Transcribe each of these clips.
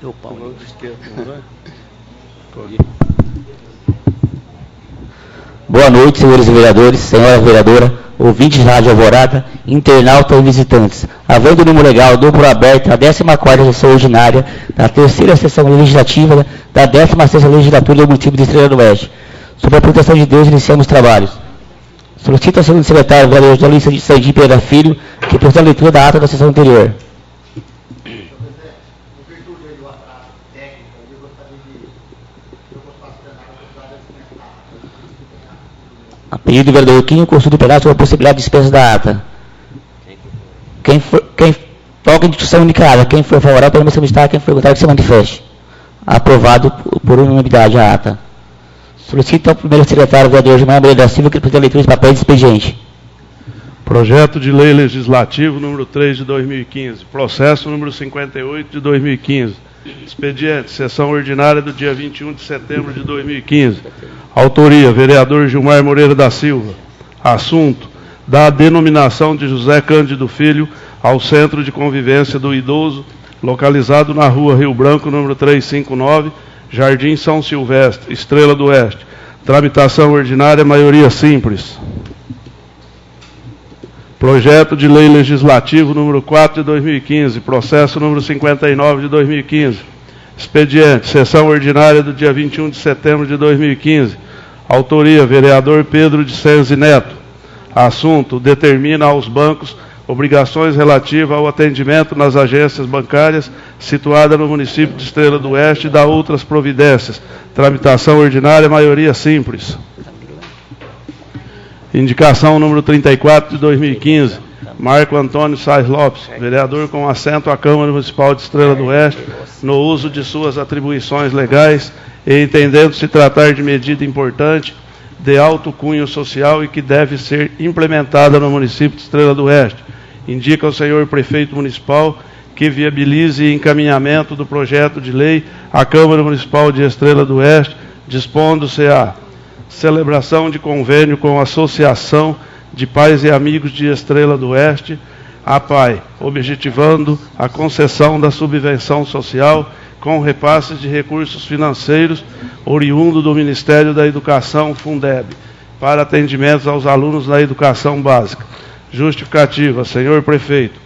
Deu pau. Boa noite, senhores vereadores, senhora vereadora, ouvintes da Rádio Alvorada, internautas e visitantes. Havendo o número legal duplo aberto a 14ª sessão ordinária da 3ª sessão legislativa da 16ª legislatura do município de Estrela do Oeste. Sob a proteção de Deus, iniciamos os trabalhos. Solicito ao segundo secretário, vereador jornalista de Sandim Pereira Filho, que proceda a leitura da ata da sessão anterior. A pedido do vereador Quinho, consulta o plenário sobre a possibilidade de dispensa da ata. Toca em discussão indicada. Quem for favorável, pelo menos solicitar. Quem for contrário, que se manifeste. Aprovado por unanimidade a ata. Solicito ao primeiro secretário, vereador Gilmar Moreira da Silva, que proceda a leitura de papéis de expediente. Projeto de Lei Legislativo número 3 de 2015. Processo número 58 de 2015. Expediente, sessão ordinária do dia 21 de setembro de 2015. Autoria, vereador Gilmar Moreira da Silva. Assunto, da denominação de José Cândido Filho ao Centro de Convivência do Idoso, localizado na rua Rio Branco, número 359, Jardim São Silvestre, Estrela do Oeste. Tramitação ordinária, maioria simples. Projeto de Lei Legislativo número 4 de 2015, processo número 59 de 2015. Expediente, sessão ordinária do dia 21 de setembro de 2015. Autoria, vereador Pedro de Senzi Neto. Assunto, determina aos bancos obrigações relativas ao atendimento nas agências bancárias situadas no município de Estrela do Oeste e dá outras providências. Tramitação ordinária, maioria simples. Indicação número 34 de 2015, Marco Antônio Sais Lopes, vereador com assento à Câmara Municipal de Estrela do Oeste, no uso de suas atribuições legais e entendendo se tratar de medida importante, de alto cunho social e que deve ser implementada no município de Estrela do Oeste. Indica ao senhor prefeito municipal que viabilize encaminhamento do projeto de lei à Câmara Municipal de Estrela do Oeste, dispondo-se a celebração de convênio com a Associação de Pais e Amigos de Estrela do Oeste, APAI, objetivando a concessão da subvenção social com repasses de recursos financeiros oriundo do Ministério da Educação, Fundeb, para atendimentos aos alunos da educação básica. Justificativa, senhor prefeito,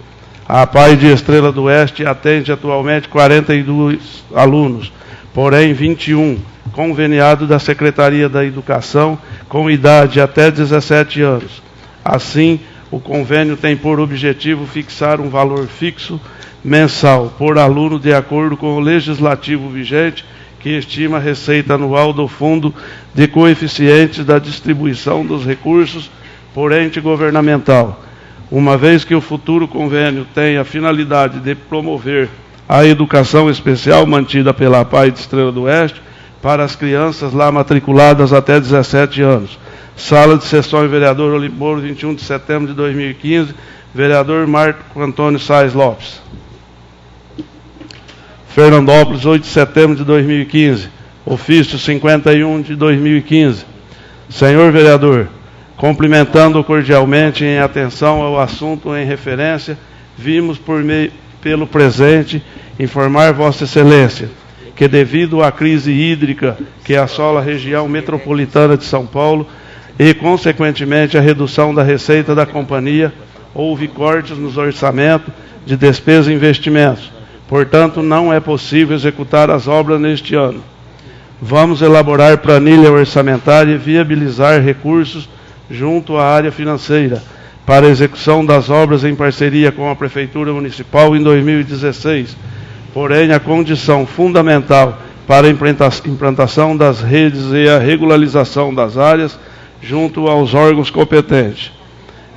a APAI de Estrela do Oeste atende atualmente 42 alunos, porém 21 conveniado da Secretaria da Educação com idade até 17 anos. Assim, o convênio tem por objetivo fixar um valor fixo mensal por aluno de acordo com o legislativo vigente, que estima a receita anual do Fundo de Coeficientes da Distribuição dos Recursos por ente governamental. Uma vez que o futuro convênio tem a finalidade de promover a educação especial mantida pela APAI de Estrela do Oeste, para as crianças lá matriculadas até 17 anos. Sala de sessões, vereador Olimoro, 21 de setembro de 2015, vereador Marco Antônio Sais Lopes. Fernandópolis, 8 de setembro de 2015, ofício 51 de 2015. Senhor vereador, cumprimentando cordialmente em atenção ao assunto em referência, vimos pelo presente informar Vossa Excelência que devido à crise hídrica que assola a região metropolitana de São Paulo e, consequentemente, a redução da receita da companhia, houve cortes nos orçamentos de despesa e investimentos. Portanto, não é possível executar as obras neste ano. Vamos elaborar planilha orçamentária e viabilizar recursos junto à área financeira para a execução das obras em parceria com a Prefeitura Municipal em 2016. Porém, a condição fundamental para a implantação das redes e a regularização das áreas junto aos órgãos competentes.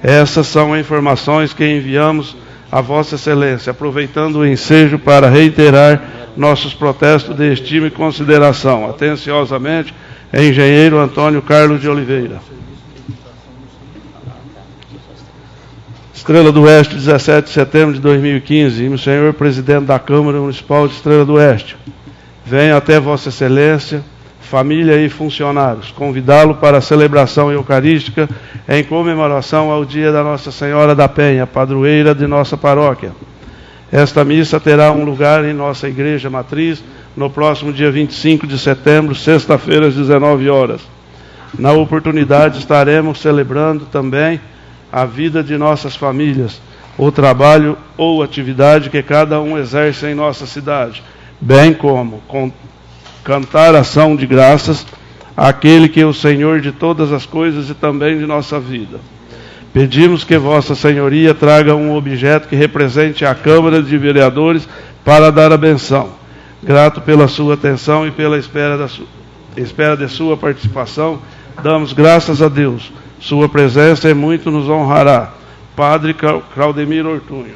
Essas são as informações que enviamos a Vossa Excelência, aproveitando o ensejo para reiterar nossos protestos de estima e consideração. Atenciosamente, engenheiro Antônio Carlos de Oliveira. Estrela do Oeste, 17 de setembro de 2015, e senhor presidente da Câmara Municipal de Estrela do Oeste, venho até Vossa Excelência, família e funcionários, convidá-lo para a celebração eucarística em comemoração ao dia da Nossa Senhora da Penha, padroeira de nossa paróquia. Esta missa terá um lugar em nossa igreja matriz no próximo dia 25 de setembro, sexta-feira, às 19 horas. Na oportunidade, estaremos celebrando também a vida de nossas famílias, o trabalho ou atividade que cada um exerce em nossa cidade, bem como cantar ação de graças àquele que é o Senhor de todas as coisas e também de nossa vida. Pedimos que Vossa Senhoria traga um objeto que represente a Câmara de Vereadores para dar a benção. Grato pela sua atenção e pela espera de sua participação, damos graças a Deus. Sua presença muito nos honrará. Padre Claudemir Ortunho.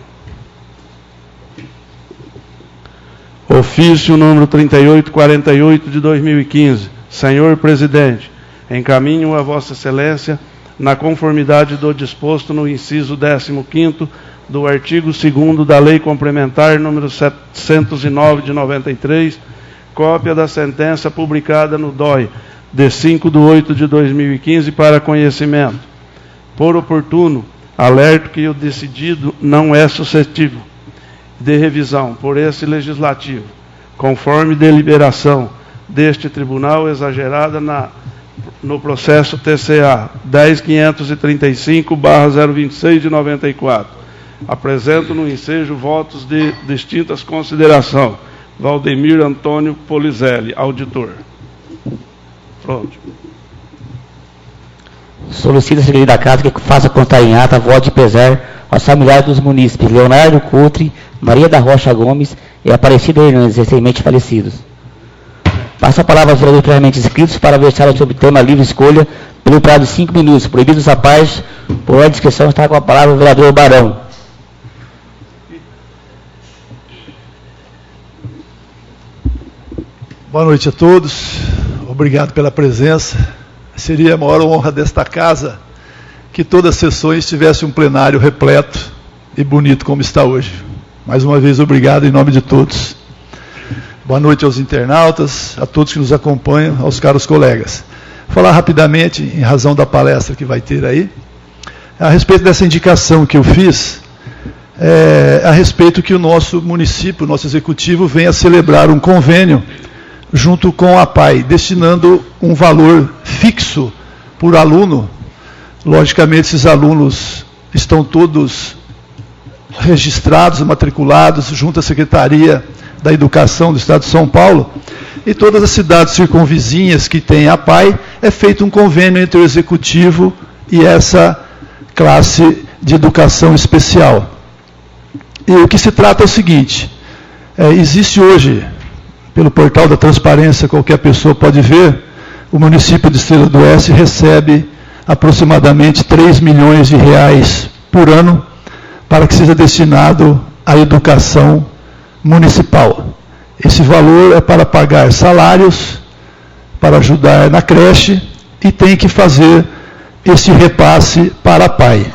Ofício número 3848 de 2015. Senhor Presidente, encaminho a Vossa Excelência, na conformidade do disposto no inciso 15º do artigo 2º da Lei Complementar número 709 de 93, cópia da sentença publicada no DOI de 5/8 de 2015 para conhecimento. Por oportuno, alerto que o decidido não é suscetível de revisão por esse Legislativo, conforme deliberação deste Tribunal exagerada no processo TCA 10.535/026 de 94. Apresento no ensejo votos de distintas considerações. Valdemir Antônio Polizelli, auditor. Pronto. Solicita a Secretaria da Casa que faça constar em ata voto de pesar aos familiares dos munícipes Leonardo Coutre, Maria da Rocha Gomes e Aparecida Hernandes, recentemente falecidos. Passa a palavra aos vereadores previamente inscritos para versar sobre o tema livre escolha pelo prazo de 5 minutos. Proibidos à parte, por ordem de inscrição, está com a palavra o vereador Barão. Boa noite a todos. Obrigado pela presença. Seria a maior honra desta casa que todas as sessões tivesse um plenário repleto e bonito como está hoje. Mais uma vez, obrigado em nome de todos. Boa noite aos internautas, a todos que nos acompanham, aos caros colegas. Vou falar rapidamente, em razão da palestra que vai ter aí, a respeito dessa indicação que eu fiz, a respeito que o nosso município, o nosso executivo, venha celebrar um convênio junto com a APAI, destinando um valor fixo por aluno. Logicamente, esses alunos estão todos registrados, matriculados, junto à Secretaria da Educação do Estado de São Paulo, e todas as cidades circunvizinhas que têm a APAI, é feito um convênio entre o Executivo e essa classe de educação especial. E o que se trata é o seguinte, existe hoje, pelo portal da transparência, qualquer pessoa pode ver, o município de Estrela do Oeste recebe aproximadamente 3 milhões de reais por ano para que seja destinado à educação municipal. Esse valor é para pagar salários, para ajudar na creche e tem que fazer esse repasse para a APAI.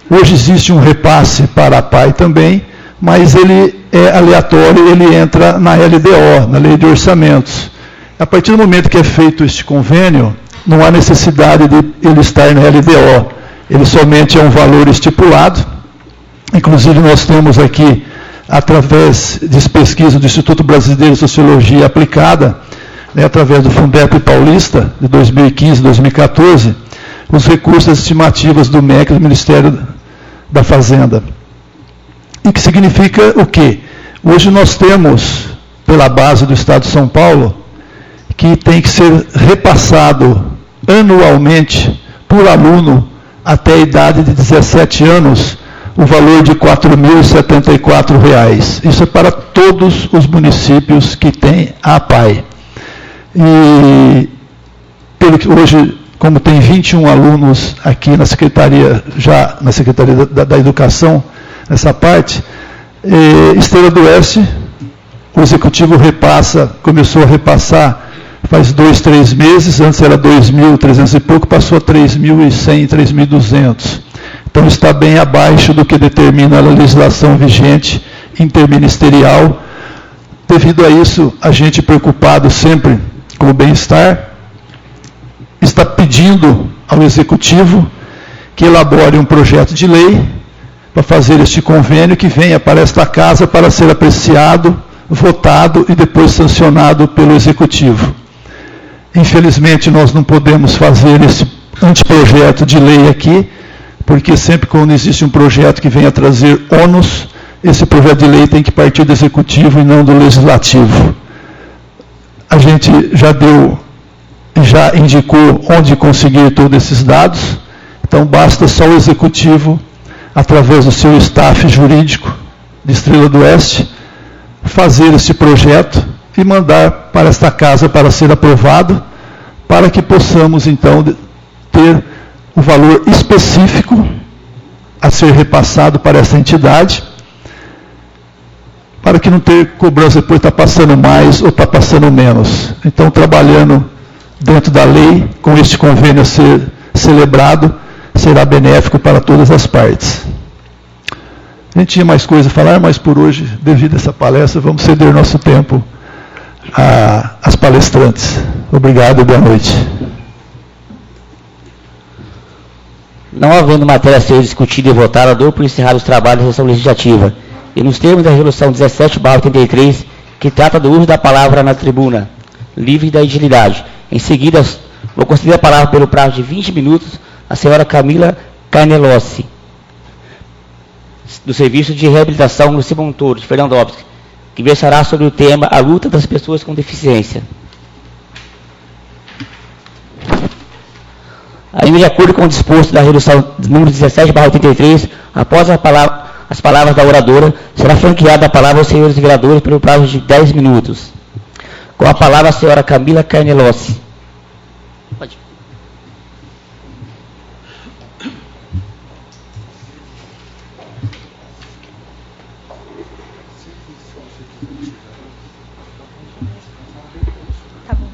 Hoje existe um repasse para a APAI também, mas ele é aleatório, ele entra na LDO, na Lei de Orçamentos. A partir do momento que é feito este convênio, não há necessidade de ele estar na LDO. Ele somente é um valor estipulado. Inclusive, nós temos aqui, através de pesquisa do Instituto Brasileiro de Sociologia Aplicada, através do Fundep Paulista, de 2015 e 2014, os recursos estimativas do MEC, do Ministério da Fazenda. E que significa o quê? Hoje nós temos, pela base do Estado de São Paulo, que tem que ser repassado anualmente por aluno até a idade de 17 anos, o valor de R$ 4.074. Isso é para todos os municípios que têm a APAI. E pelo que hoje, como tem 21 alunos aqui na Secretaria, já na Secretaria da Educação, nessa parte, Estrela do Oeste, o Executivo começou a repassar faz 2, 3 meses, antes era 2.300 e pouco, passou a 3.100, 3.200. Então está bem abaixo do que determina a legislação vigente interministerial. Devido a isso, a gente preocupado sempre com o bem-estar, está pedindo ao Executivo que elabore um projeto de lei para fazer este convênio que venha para esta casa para ser apreciado, votado e depois sancionado pelo Executivo. Infelizmente, nós não podemos fazer esse anteprojeto de lei aqui, porque sempre quando existe um projeto que venha trazer ônus, esse projeto de lei tem que partir do Executivo e não do Legislativo. A gente já indicou onde conseguir todos esses dados, então basta só o Executivo, através do seu staff jurídico de Estrela do Oeste, fazer esse projeto e mandar para esta casa para ser aprovado, para que possamos, então, ter o valor específico a ser repassado para essa entidade, para que não ter cobrança depois está passando mais ou está passando menos. Então, trabalhando dentro da lei, com este convênio a ser celebrado, será benéfico para todas as partes. A gente tinha mais coisa a falar, mas por hoje, devido a essa palestra, vamos ceder nosso tempo às palestrantes. Obrigado e boa noite. Não havendo matéria a ser discutida e votada, dou por encerrado os trabalhos da sessão legislativa. E nos termos da Resolução 17/83, que trata do uso da palavra na tribuna, livre da agilidade. Em seguida, vou conceder a palavra pelo prazo de 20 minutos à senhora Camila Carnelossi, do Serviço de Reabilitação Luci Montoro, de Fernandópolis, que versará sobre o tema a luta das pessoas com deficiência. Ainda de acordo com o disposto da Resolução número 17/83, após as palavras da oradora, será franqueada a palavra aos senhores vereadores pelo prazo de 10 minutos. Com a palavra a senhora Camila Carnelossi. Pode. Tá bom.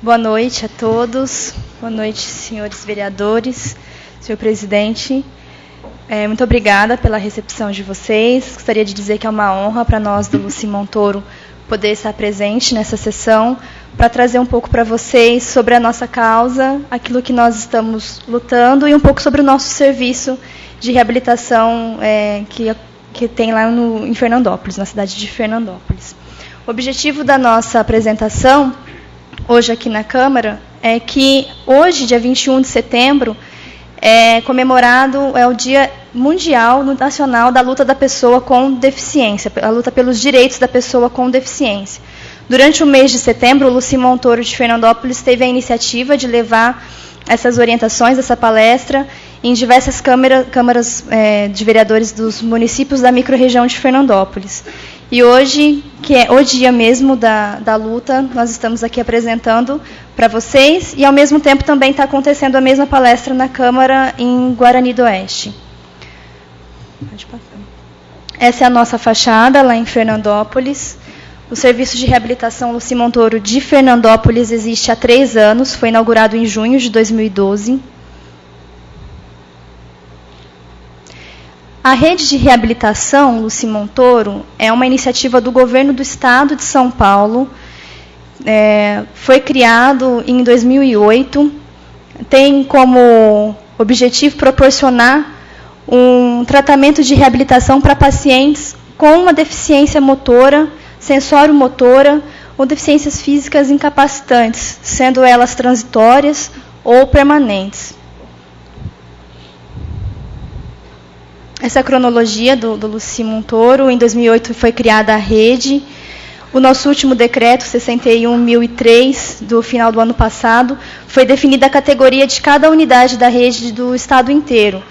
Boa noite a todos. Boa noite, senhores vereadores, senhor presidente. Muito obrigada pela recepção de vocês. Gostaria de dizer que é uma honra para nós do Luci Montoro poder estar presente nessa sessão para trazer um pouco para vocês sobre a nossa causa, aquilo que nós estamos lutando e um pouco sobre o nosso serviço de reabilitação que tem lá em Fernandópolis, na cidade de Fernandópolis. O objetivo da nossa apresentação, hoje aqui na Câmara, é que hoje, dia 21 de setembro, é comemorado o Dia Mundial Nacional da Luta da Pessoa com Deficiência, a luta pelos direitos da pessoa com deficiência. Durante o mês de setembro, o Luci Montoro de Fernandópolis teve a iniciativa de levar essas orientações, essa palestra, em diversas câmaras de vereadores dos municípios da microrregião de Fernandópolis. E hoje, que é o dia mesmo da luta, nós estamos aqui apresentando para vocês, e ao mesmo tempo também está acontecendo a mesma palestra na Câmara em Guarani do Oeste. Pode passar. Essa é a nossa fachada lá em Fernandópolis. O Serviço de Reabilitação Luci Montoro de Fernandópolis existe há 3 anos, foi inaugurado em junho de 2012. A rede de reabilitação Luci Montoro é uma iniciativa do governo do estado de São Paulo. Foi criado em 2008. Tem como objetivo proporcionar um tratamento de reabilitação para pacientes com uma deficiência motora, sensório-motora ou deficiências físicas incapacitantes, sendo elas transitórias ou permanentes. Essa é a cronologia do Luci Montoro. Em 2008 foi criada a rede. O nosso último decreto, 61.003, do final do ano passado, foi definida a categoria de cada unidade da rede do estado inteiro.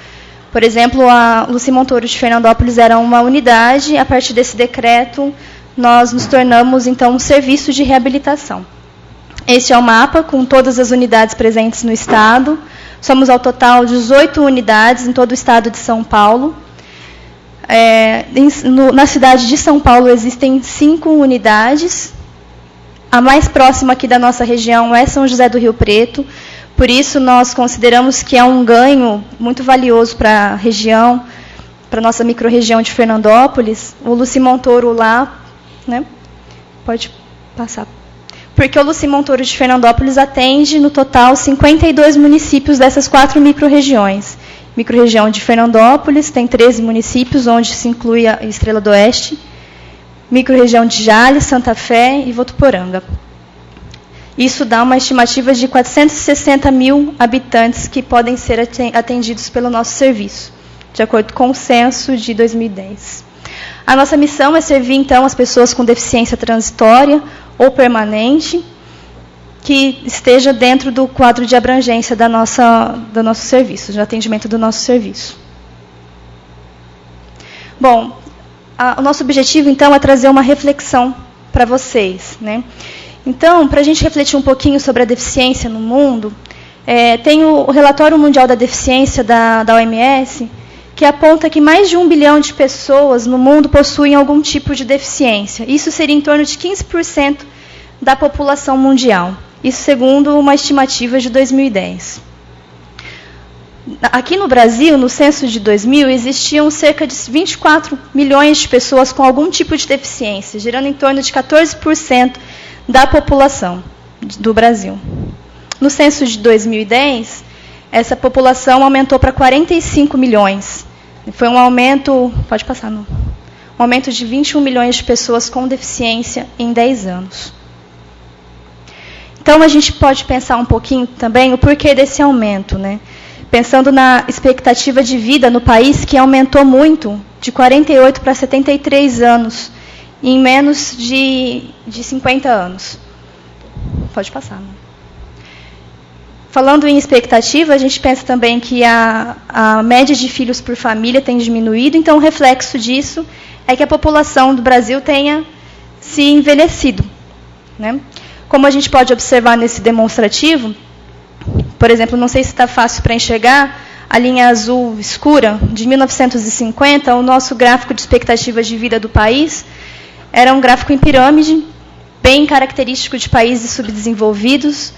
Por exemplo, a Luci Montoro de Fernandópolis era uma unidade. A partir desse decreto, nós nos tornamos, então, um serviço de reabilitação. Este é o mapa com todas as unidades presentes no estado. Somos, ao total, 18 unidades em todo o estado de São Paulo. Na cidade de São Paulo existem 5 unidades. A mais próxima aqui da nossa região é São José do Rio Preto. Por isso, nós consideramos que é um ganho muito valioso para a região, para a nossa microrregião de Fernandópolis. O Luci Montoro lá, né? Pode passar. Porque o Luci Montoro de Fernandópolis atende, no total, 52 municípios dessas 4 microrregiões. microrregião de Fernandópolis, tem 13 municípios, onde se inclui a Estrela do Oeste, microrregião de Jales, Santa Fé e Votuporanga. Isso dá uma estimativa de 460 mil habitantes que podem ser atendidos pelo nosso serviço, de acordo com o censo de 2010. A nossa missão é servir, então, as pessoas com deficiência transitória ou permanente, que esteja dentro do quadro de abrangência do nosso serviço, de atendimento do nosso serviço. Bom, o nosso objetivo, então, é trazer uma reflexão para vocês, né? Então, para a gente refletir um pouquinho sobre a deficiência no mundo, tem o Relatório Mundial da Deficiência da OMS, que aponta que mais de 1 bilhão de pessoas no mundo possuem algum tipo de deficiência. Isso seria em torno de 15% da população mundial. Isso segundo uma estimativa de 2010. Aqui no Brasil, no censo de 2000, existiam cerca de 24 milhões de pessoas com algum tipo de deficiência, gerando em torno de 14% da população do Brasil. No censo de 2010, essa população aumentou para 45 milhões. Foi um aumento, pode passar, não. Um aumento de 21 milhões de pessoas com deficiência em 10 anos. Então, a gente pode pensar um pouquinho também o porquê desse aumento, né? Pensando na expectativa de vida no país, que aumentou muito, de 48 para 73 anos, em menos de 50 anos. Pode passar. Né? Falando em expectativa, a gente pensa também que a média de filhos por família tem diminuído, então o reflexo disso é que a população do Brasil tenha se envelhecido, né? Como a gente pode observar nesse demonstrativo, por exemplo, não sei se está fácil para enxergar, a linha azul escura, de 1950, o nosso gráfico de expectativa de vida do país era um gráfico em pirâmide, bem característico de países subdesenvolvidos,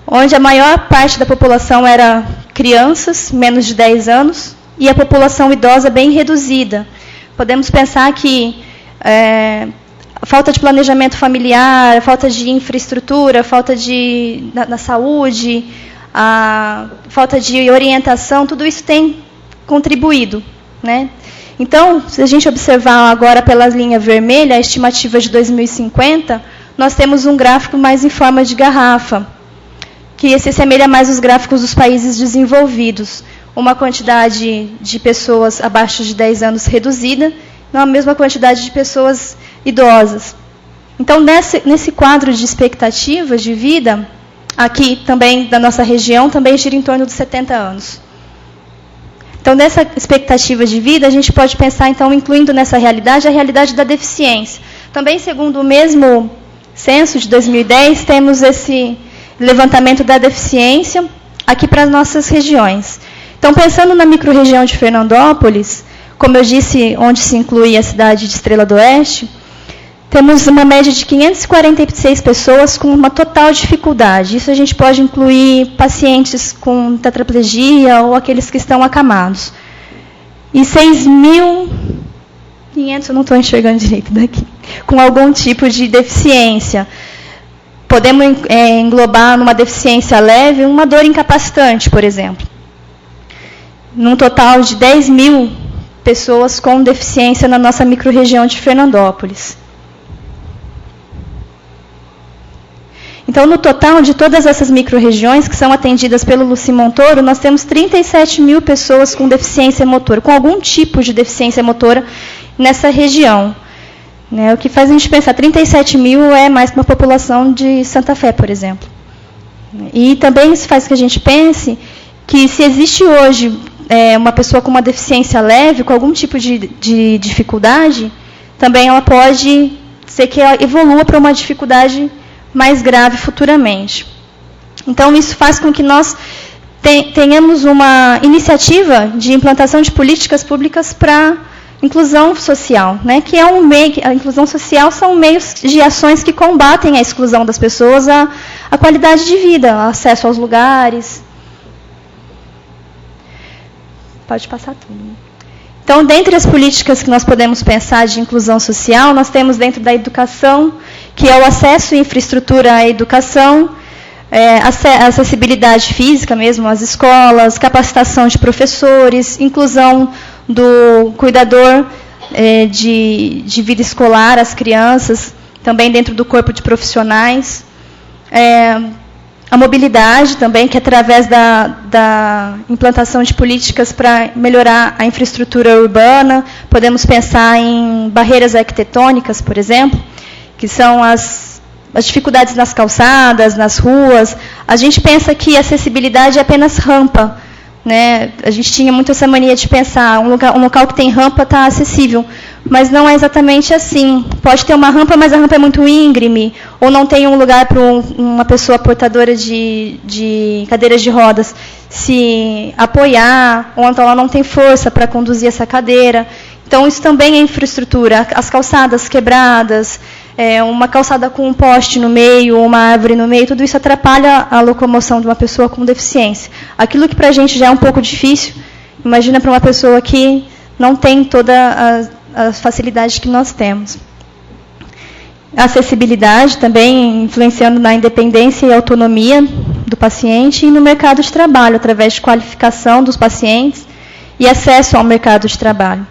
onde a maior parte da população era crianças, menos de 10 anos, e a população idosa bem reduzida. Podemos pensar que a falta de planejamento familiar, a falta de infraestrutura, a falta na saúde, a falta de orientação, tudo isso tem contribuído, né? Então, se a gente observar agora pela linha vermelha, a estimativa de 2050, nós temos um gráfico mais em forma de garrafa, que se assemelha mais aos gráficos dos países desenvolvidos. Uma quantidade de pessoas abaixo de 10 anos reduzida, não a mesma quantidade de pessoas idosas. Então, nesse quadro de expectativa de vida, aqui também da nossa região, também gira em torno de 70 anos. Então, nessa expectativa de vida, a gente pode pensar, então, incluindo nessa realidade, a realidade da deficiência. Também, segundo o mesmo censo de 2010, temos esse levantamento da deficiência aqui para as nossas regiões. Então, pensando na microrregião de Fernandópolis, como eu disse, onde se inclui a cidade de Estrela do Oeste, temos uma média de 546 pessoas com uma total dificuldade. Isso a gente pode incluir pacientes com tetraplegia ou aqueles que estão acamados. E 6.500, eu não estou enxergando direito daqui, com algum tipo de deficiência. Podemos englobar numa deficiência leve uma dor incapacitante, por exemplo. Num total de 10 mil pessoas com deficiência na nossa microrregião de Fernandópolis. Então, no total de todas essas microrregiões que são atendidas pelo Luci Montoro, nós temos 37 mil pessoas com deficiência motora, com algum tipo de deficiência motora nessa região. Né, o que faz a gente pensar, 37 mil é mais que uma população de Santa Fé, por exemplo. E também isso faz que a gente pense que se existe hoje uma pessoa com uma deficiência leve, com algum tipo de dificuldade, também ela pode ser que ela evolua para uma dificuldade mais grave futuramente. Então, isso faz com que nós tenhamos uma iniciativa de implantação de políticas públicas para inclusão social, né? Que é um meio, a inclusão social são meios de ações que combatem a exclusão das pessoas, a qualidade de vida, acesso aos lugares. Pode passar tudo. Então, dentre as políticas que nós podemos pensar de inclusão social, nós temos dentro da educação, que é o acesso à infraestrutura à educação, acessibilidade física mesmo às escolas, capacitação de professores, inclusão do cuidador de vida escolar, as crianças, também dentro do corpo de profissionais. A mobilidade também, que através da implantação de políticas para melhorar a infraestrutura urbana, podemos pensar em barreiras arquitetônicas, por exemplo, que são as dificuldades nas calçadas, nas ruas. A gente pensa que acessibilidade é apenas rampa, né? A gente tinha muito essa mania de pensar, um local que tem rampa está acessível, mas não é exatamente assim. Pode ter uma rampa, mas a rampa é muito íngreme, ou não tem um lugar para uma pessoa portadora de cadeiras de rodas se apoiar, ou então ela não tem força para conduzir essa cadeira. Então, isso também é infraestrutura. As calçadas quebradas, uma calçada com um poste no meio, ou uma árvore no meio, tudo isso atrapalha a locomoção de uma pessoa com deficiência. Aquilo que para a gente já é um pouco difícil, imagina para uma pessoa que não tem toda a facilidade que nós temos. A acessibilidade também influenciando na independência e autonomia do paciente e no mercado de trabalho, através de qualificação dos pacientes e acesso ao mercado de trabalho.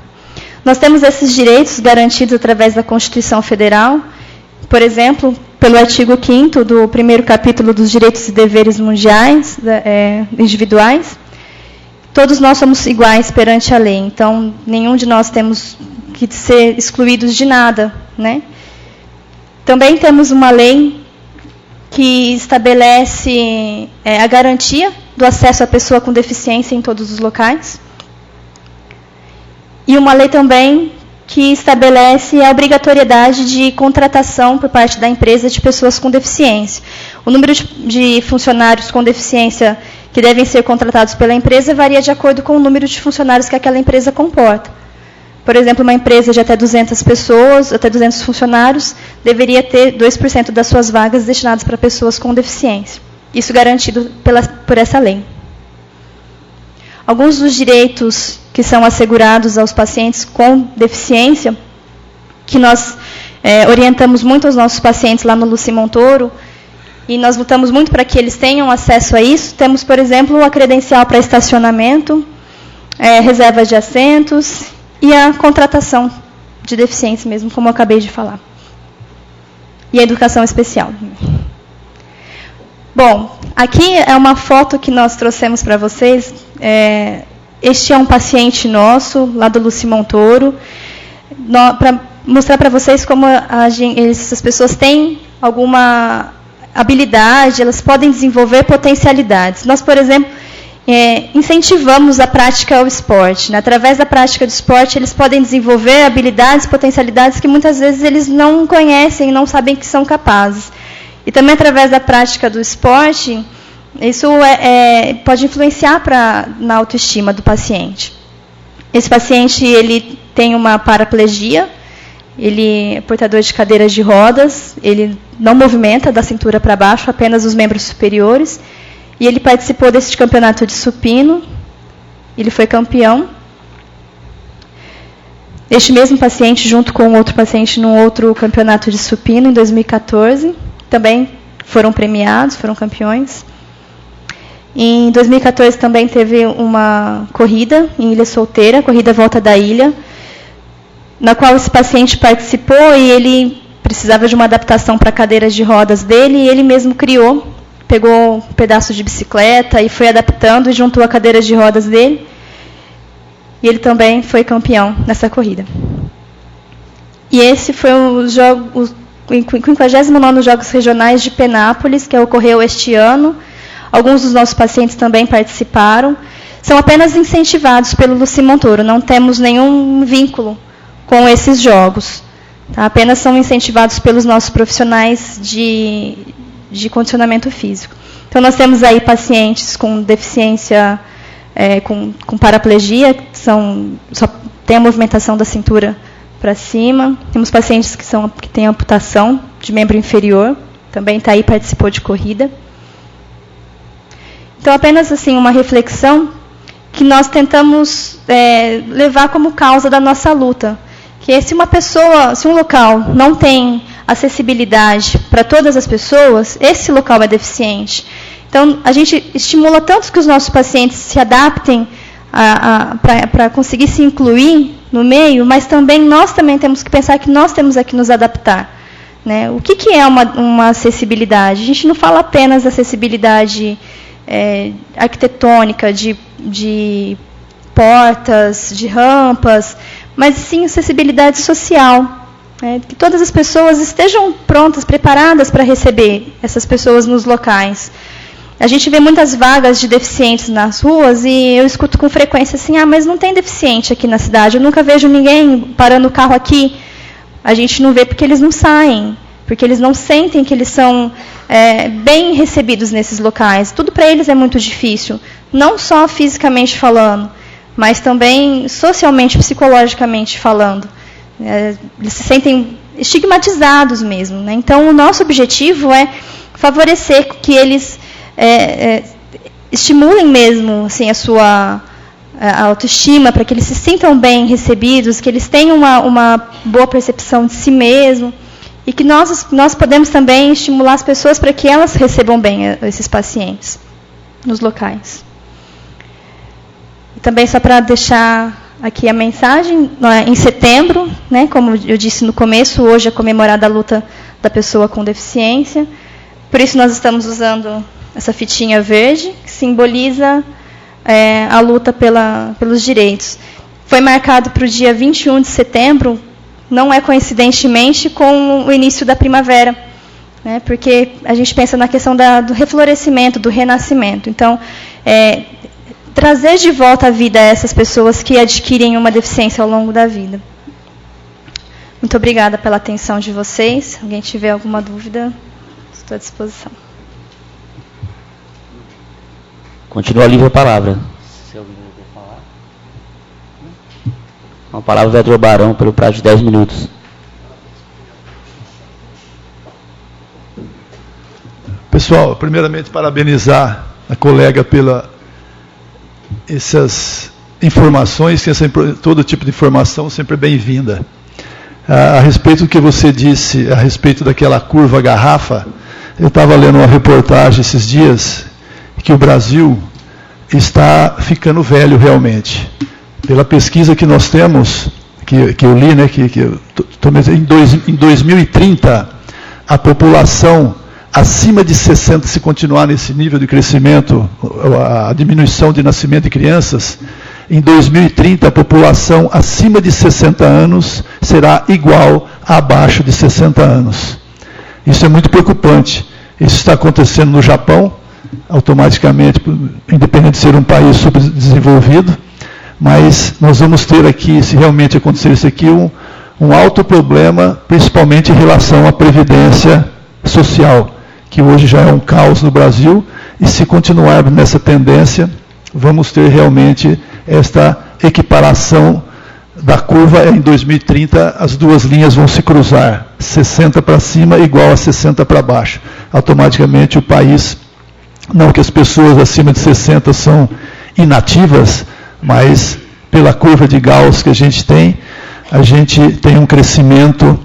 Nós temos esses direitos garantidos através da Constituição Federal, por exemplo, pelo artigo 5º do 1º capítulo dos Direitos e Deveres Mundiais, individuais. Todos nós somos iguais perante a lei, então nenhum de nós temos que ser excluídos de nada, né? Também temos uma lei que estabelece a garantia do acesso à pessoa com deficiência em todos os locais. E uma lei também que estabelece a obrigatoriedade de contratação por parte da empresa de pessoas com deficiência. O número de funcionários com deficiência que devem ser contratados pela empresa varia de acordo com o número de funcionários que aquela empresa comporta. Por exemplo, uma empresa de até 200 pessoas, até 200 funcionários, deveria ter 2% das suas vagas destinadas para pessoas com deficiência. Isso garantido por essa lei. Alguns dos direitos que são assegurados aos pacientes com deficiência, que nós orientamos muito aos nossos pacientes lá no Luci Montoro, e nós lutamos muito para que eles tenham acesso a isso. Temos, por exemplo, a credencial para estacionamento, reserva de assentos e a contratação de deficiência mesmo, como eu acabei de falar. E a educação especial. Bom, aqui é uma foto que nós trouxemos para vocês. Este é um paciente nosso, lá do Luci Montoro, para mostrar para vocês como essas pessoas têm alguma habilidade, elas podem desenvolver potencialidades. Nós, por exemplo, incentivamos a prática ao esporte, né? Através da prática do esporte, eles podem desenvolver habilidades, potencialidades que muitas vezes eles não conhecem, não sabem que são capazes. E também através da prática do esporte, isso pode influenciar na autoestima do paciente. Esse paciente ele tem uma paraplegia, ele é portador de cadeiras de rodas, ele não movimenta da cintura para baixo, apenas os membros superiores. E ele participou desse campeonato de supino, ele foi campeão. Este mesmo paciente, junto com outro paciente, num outro campeonato de supino, em 2014, também foram premiados, foram campeões. Em 2014 também teve uma corrida em Ilha Solteira, corrida Volta da Ilha, na qual esse paciente participou e ele precisava de uma adaptação para cadeiras de rodas dele, e ele mesmo criou, pegou um pedaço de bicicleta e foi adaptando e juntou a cadeira de rodas dele. E ele também foi campeão nessa corrida. E esse foi o 59º Jogos Regionais de Penápolis, que ocorreu este ano. Alguns dos nossos pacientes também participaram. São apenas incentivados pelo Luci Montoro, não temos nenhum vínculo com esses jogos. Tá? Apenas são incentivados pelos nossos profissionais de condicionamento físico. Então, nós temos aí pacientes com deficiência, com paraplegia, que só tem a movimentação da cintura para cima. Temos pacientes que têm amputação de membro inferior, também está aí, participou de corrida. Então, apenas assim, uma reflexão que nós tentamos levar como causa da nossa luta. Que se um local não tem acessibilidade para todas as pessoas, esse local é deficiente. Então, a gente estimula tanto que os nossos pacientes se adaptem para conseguir se incluir no meio, mas também nós também temos que pensar que nós temos que nos adaptar. Né? O que é uma acessibilidade? A gente não fala apenas da acessibilidade arquitetônica, de portas, de rampas, mas sim acessibilidade social. Que todas as pessoas estejam prontas, preparadas para receber essas pessoas nos locais. A gente vê muitas vagas de deficientes nas ruas e eu escuto com frequência assim, mas não tem deficiente aqui na cidade, eu nunca vejo ninguém parando o carro aqui. A gente não vê porque eles não saem, porque eles não sentem que eles são bem recebidos nesses locais. Tudo para eles é muito difícil, não só fisicamente falando, mas também socialmente, psicologicamente falando. Eles se sentem estigmatizados mesmo. Né? Então, o nosso objetivo é favorecer que eles estimulem mesmo assim, a sua autoestima, para que eles se sintam bem recebidos, que eles tenham uma boa percepção de si mesmo, e que nós podemos também estimular as pessoas para que elas recebam bem esses pacientes nos locais. E também, só para deixar aqui a mensagem, em setembro, né, como eu disse no começo, hoje é comemorada a luta da pessoa com deficiência, por isso nós estamos usando essa fitinha verde, que simboliza a luta pelos direitos. Foi marcado para o dia 21 de setembro, não é coincidentemente com o início da primavera, né, porque a gente pensa na questão do reflorescimento, do renascimento. Então, trazer de volta à vida essas pessoas que adquirem uma deficiência ao longo da vida. Muito obrigada pela atenção de vocês. Se alguém tiver alguma dúvida, estou à disposição. Continua a livre a palavra. Se alguém quer falar. A palavra do vereador Barão pelo prazo de 10 minutos. Pessoal, primeiramente parabenizar a colega pela essas informações, que todo tipo de informação sempre é bem-vinda. A respeito do que você disse, a respeito daquela curva garrafa, eu estava lendo uma reportagem esses dias, que o Brasil está ficando velho realmente. Pela pesquisa que nós temos, que eu li, né, em 2030, a população acima de 60, se continuar nesse nível de crescimento, a diminuição de nascimento de crianças, em 2030 a população acima de 60 anos será igual a abaixo de 60 anos. Isso é muito preocupante. Isso está acontecendo no Japão, automaticamente, independente de ser um país subdesenvolvido, mas nós vamos ter aqui, se realmente acontecer isso aqui, um alto problema, principalmente em relação à previdência social, que hoje já é um caos no Brasil, e se continuar nessa tendência, vamos ter realmente esta equiparação da curva. Em 2030, as duas linhas vão se cruzar, 60 para cima igual a 60 para baixo. Automaticamente o país, não que as pessoas acima de 60 são inativas, mas pela curva de Gauss que a gente tem um crescimento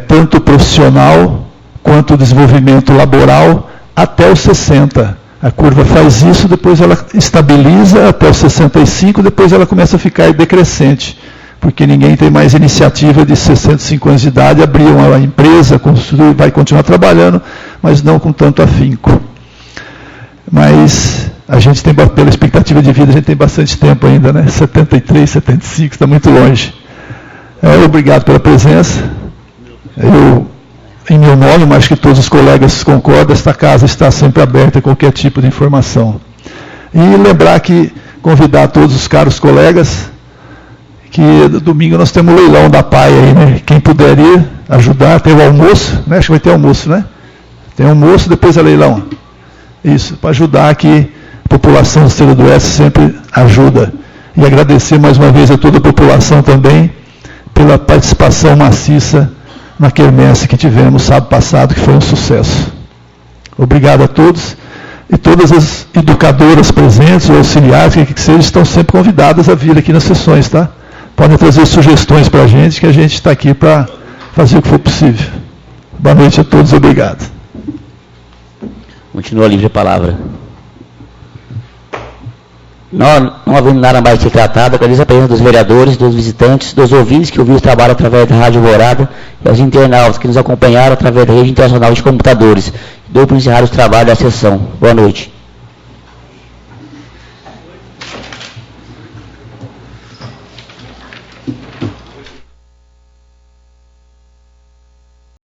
tanto profissional quanto desenvolvimento laboral até os 60. A curva faz isso, depois ela estabiliza até os 65, depois ela começa a ficar decrescente, porque ninguém tem mais iniciativa de 65 anos de idade, abrir uma empresa, construir, vai continuar trabalhando, mas não com tanto afinco. Mas a gente tem, pela expectativa de vida, a gente tem bastante tempo ainda, né? 73, 75, está muito longe. Obrigado pela presença. Eu, em meu nome, mas acho que todos os colegas concordam, esta casa está sempre aberta a qualquer tipo de informação. E lembrar que, convidar todos os caros colegas, que domingo nós temos o leilão da PAI aí, né? Quem puder ir, ajudar, tem o almoço, né? Acho que vai ter almoço, né? Tem almoço, depois é leilão. Isso, para ajudar aqui, a população do Estrela do Oeste sempre ajuda. E agradecer mais uma vez a toda a população também pela participação maciça na quermesse que tivemos sábado passado, que foi um sucesso. Obrigado a todos. E todas as educadoras presentes, ou auxiliares, que sejam, estão sempre convidadas a vir aqui nas sessões, tá? Podem trazer sugestões para a gente, que a gente está aqui para fazer o que for possível. Boa noite a todos, obrigado. Continua livre a palavra. Não havendo nada mais a ser tratado, agradeço a presença dos vereadores, dos visitantes, dos ouvintes que ouviram o trabalho através da Rádio Alvorada e aos internautas que nos acompanharam através da rede internacional de computadores. Dou para encerrar os trabalhos da sessão. Boa noite.